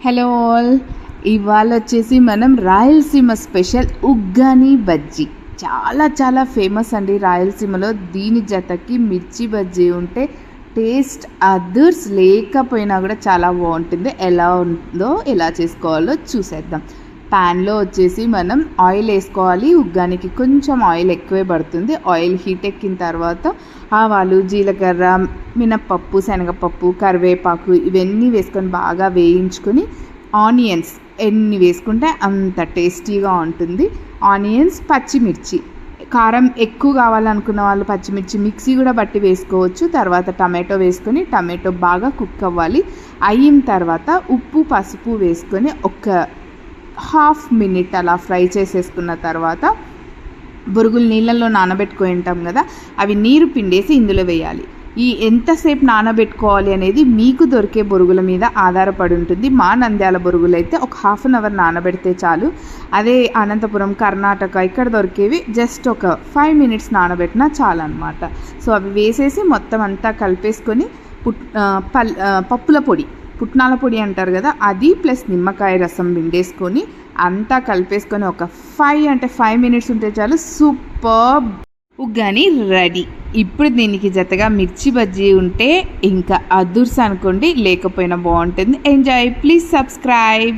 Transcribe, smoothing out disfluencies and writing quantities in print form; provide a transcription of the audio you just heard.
Hello all, ఇవాళ వచ్చేసి మనం రాయలసీమ స్పెషల్ ఉగ్గాని బజ్జీ. చాలా చాలా ఫేమస్ అండి రాయలసీమలో. దీని జతకి మిర్చి బజ్జీ ఉంటే టేస్ట్ అదర్స్ లేకపోయినా కూడా చాలా బాగుంటుంది. ఎలా ఉందో ఎలా చేసుకోవాలో చూసేద్దాం. ప్యాన్లో వచ్చేసి మనం ఆయిల్ వేసుకోవాలి. ఉగ్గానికి కొంచెం ఆయిల్ ఎక్కువే పడుతుంది. ఆయిల్ హీట్ ఎక్కిన తర్వాత ఆవాలు, జీలకర్ర, మినప్పప్పు, శనగపప్పు, కరివేపాకు ఇవన్నీ వేసుకొని బాగా వేయించుకొని ఆనియన్స్ ఎన్ని వేసుకుంటే అంత టేస్టీగా ఉంటుంది. ఆనియన్స్, పచ్చిమిర్చి, కారం ఎక్కువ కావాలనుకున్న వాళ్ళు పచ్చిమిర్చి మిక్సీ కూడా బట్టి వేసుకోవచ్చు. తర్వాత టమాటో వేసుకొని టమాటో బాగా కుక్ అవ్వాలి. అయిన తర్వాత ఉప్పు, పసుపు వేసుకొని ఒక హాఫ్ మినిట్ అలా ఫ్రై చేసేసుకున్న తర్వాత బొరుగులు నీళ్ళల్లో నానబెట్టుకొని ఉంటాం కదా, అవి నీరు పిండేసి ఇందులో వేయాలి. ఈ ఎంతసేపు నానబెట్టుకోవాలి అనేది మీకు దొరికే బొరుగుల మీద ఆధారపడి ఉంటుంది. మా నంద్యాల బొరుగులు అయితే ఒక హాఫ్ అన్ అవర్ నానబెడితే చాలు. అదే అనంతపురం, కర్ణాటక ఇక్కడ దొరికేవి జస్ట్ ఒక 5 మినిట్స్ నానబెట్టినా చాలు అనమాట. సో అవి వేసేసి మొత్తం అంతా కలిపేసుకొని పప్పుల పొడి, పుట్నాల పొడి అంటారు కదా, అది ప్లస్ నిమ్మకాయ రసం పిండేసుకొని అంతా కలిపేసుకొని ఒక 5 మినిట్స్ ఉంటే చాలు. Super uggani ready. ఇప్పుడు దీనికి జతగా మిర్చి బజ్జీ ఉంటే ఇంకా అదుర్స్ అనుకోండి, లేకపోయినా బాగుంటుంది. ఎంజాయ్. Please subscribe.